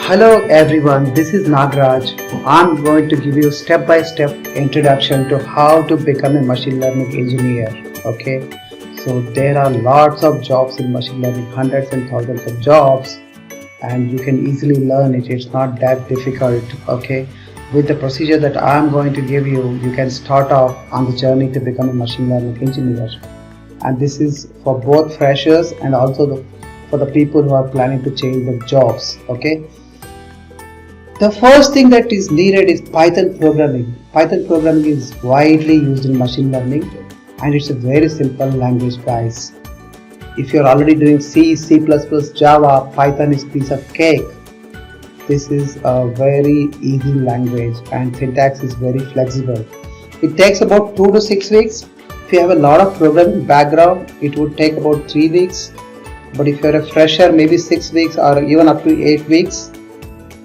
Hello everyone, this is Nagraj. I'm going to give you step-by-step introduction to how to become a machine learning engineer. Okay, so there are lots of jobs in machine learning, hundreds and thousands of jobs, and you can easily learn it. It's not that difficult. Okay, with the procedure that I'm going to give you, you can start off on the journey to become a machine learning engineer. And this is for both freshers and also for the people who are planning to change their jobs. Okay. The first thing that is needed is Python programming. Python programming is widely used in machine learning and it's a very simple language, guys. If you're already doing C, C++, Java, Python is piece of cake. This is a very easy language and syntax is very flexible. It takes about 2 to 6 weeks. If you have a lot of programming background, it would take about 3 weeks. But if you're a fresher, maybe 6 weeks or even up to 8 weeks.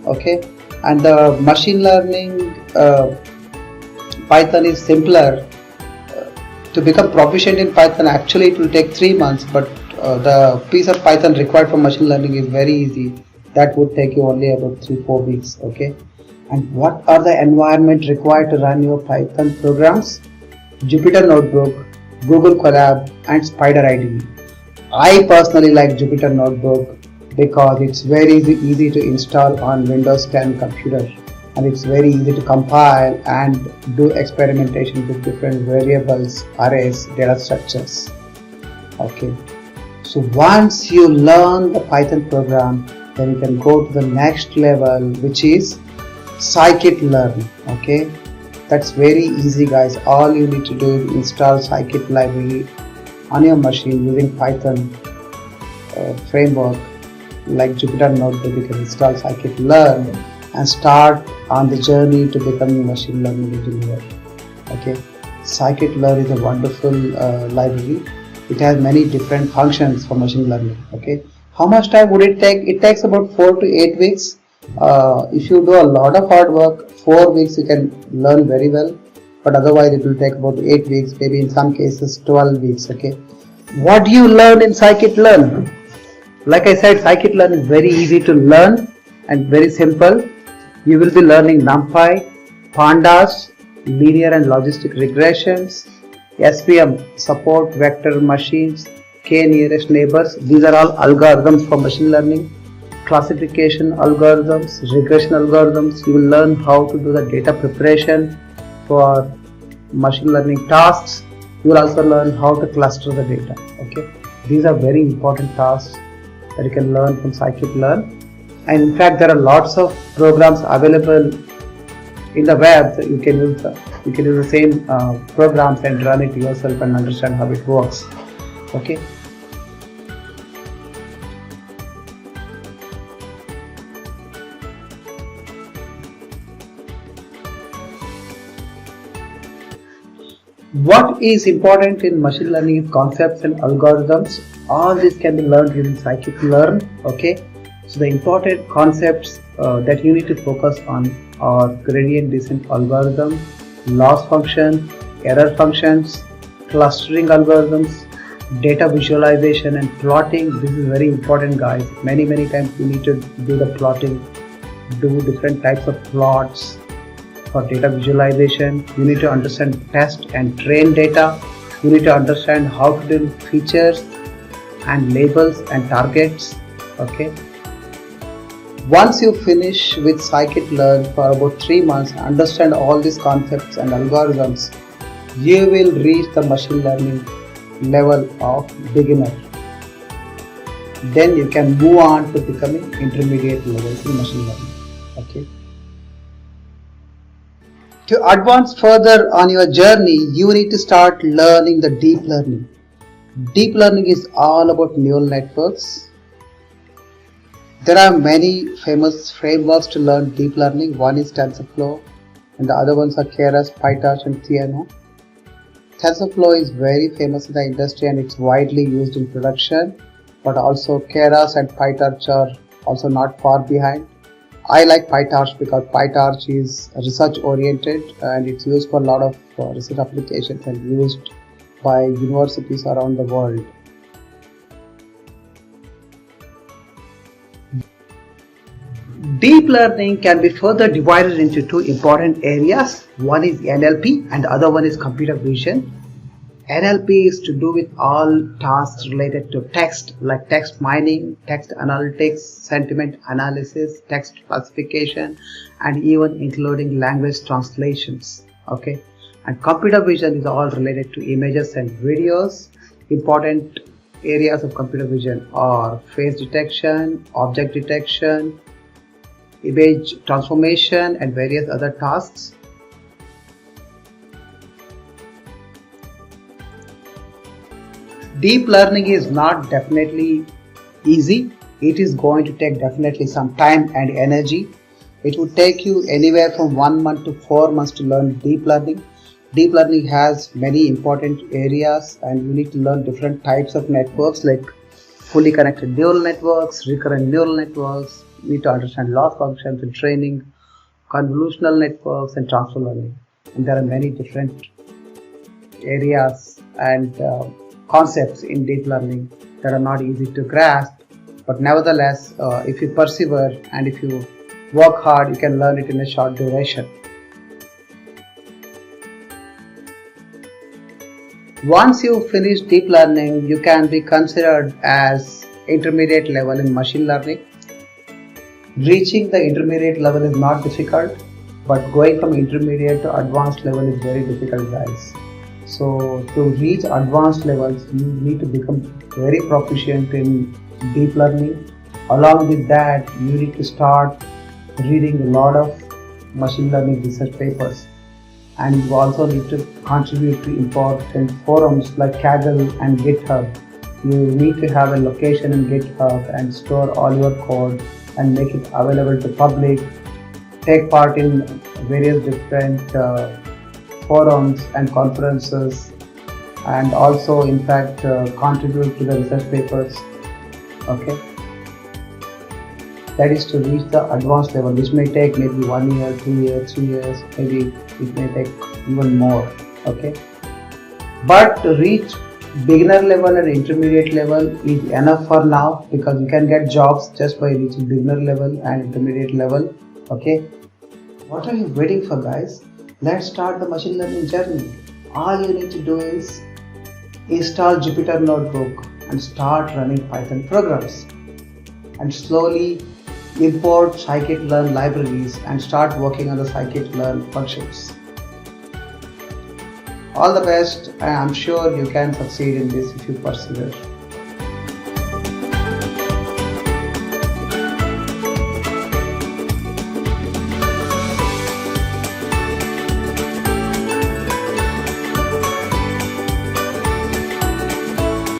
Okay. And the machine learning Python is simpler. To become proficient in Python, actually it will take 3 months, but the piece of Python required for machine learning is very easy. That would take you only about 3-4 weeks. Okay. And what are the environment required to run your Python programs? Jupyter Notebook, Google Colab, and Spider IDE. I personally like Jupyter Notebook because it's very easy to install on Windows 10 computer and it's very easy to compile and do experimentation with different variables, arrays, data structures. Okay, so once you learn the Python program, then you can go to the next level, which is scikit-learn. Okay, that's very easy, guys. All you need to do is install scikit library on your machine using Python framework like Jupyter Notebook. You can install scikit-learn and start on the journey to becoming a machine learning engineer. Okay, scikit-learn is a wonderful library. It has many different functions for machine learning. Okay, how much time would it take? It takes about 4 to 8 weeks. If you do a lot of hard work, 4 weeks you can learn very well, but otherwise it will take about 8 weeks, maybe in some cases 12 weeks. Okay, what do you learn in scikit-learn? Like I said, scikit-learn is very easy to learn and very simple. You will be learning NumPy, Pandas, linear and logistic regressions, SVM, support vector machines, k-nearest neighbors. These are all algorithms for machine learning. Classification algorithms, regression algorithms. You will learn how to do the data preparation for machine learning tasks. You will also learn how to cluster the data. Okay, these are very important tasks that you can learn from scikit-learn. And in fact, there are lots of programs available in the web that you can use the same programs and run it yourself and understand how it works. Okay. What is important in machine learning is concepts and algorithms. All this can be learned using scikit-learn. Okay, so the important concepts that you need to focus on are gradient descent algorithm, loss function, error functions, clustering algorithms, data visualization and plotting. This is very important, guys. Many times you need to do the plotting, do different types of plots. For data visualization, you need to understand test and train data. You need to understand how to do features and labels and targets. Okay. Once you finish with scikit-learn for about 3 months, understand all these concepts and algorithms, you will reach the machine learning level of beginner. Then you can move on to becoming intermediate level in machine learning. Okay. To advance further on your journey, you need to start learning the deep learning. Deep learning is all about neural networks. There are many famous frameworks to learn deep learning. One is TensorFlow and the other ones are Keras, PyTorch and Theano. TensorFlow is very famous in the industry and it's widely used in production, but also Keras and PyTorch are also not far behind. I like PyTorch because PyTorch is research oriented and it's used for a lot of research applications and used by universities around the world. Deep learning can be further divided into two important areas. One is NLP and the other one is computer vision. NLP is to do with all tasks related to text, like text mining, text analytics, sentiment analysis, text classification, and even including language translations. Okay, and computer vision is all related to images and videos. Important areas of computer vision are face detection, object detection, image transformation, and various other tasks. Deep learning is not definitely easy. It is going to take definitely some time and energy. It would take you anywhere from 1 month to 4 months to learn deep learning. Deep learning has many important areas, and you need to learn different types of networks like fully connected neural networks, recurrent neural networks. You need to understand loss functions and training, convolutional networks, and transfer learning. And there are many different areas and concepts in deep learning that are not easy to grasp, but nevertheless, if you persevere and if you work hard, you can learn it in a short duration. Once you finish deep learning, you can be considered as intermediate level in machine learning. Reaching the intermediate level is not difficult, but going from intermediate to advanced level is very difficult, guys. So to reach advanced levels, you need to become very proficient in deep learning. Along with that, you need to start reading a lot of machine learning research papers, and you also need to contribute to important forums like Kaggle and GitHub. You need to have a location in GitHub and store all your code and make it available to public. Take part in various different forums and conferences, and also in fact contribute to the research papers. Okay, that is to reach the advanced level, which may take maybe 1 year, 2 years, 3 years, maybe it may take even more. Okay, but to reach beginner level and intermediate level is enough for now, because you can get jobs just by reaching beginner level and intermediate level. Okay, what are you waiting for, guys? Let's start the machine learning journey. All you need to do is install Jupyter Notebook and start running Python programs, and slowly import scikit-learn libraries and start working on the scikit-learn functions. All the best, and I'm sure you can succeed in this if you persevere.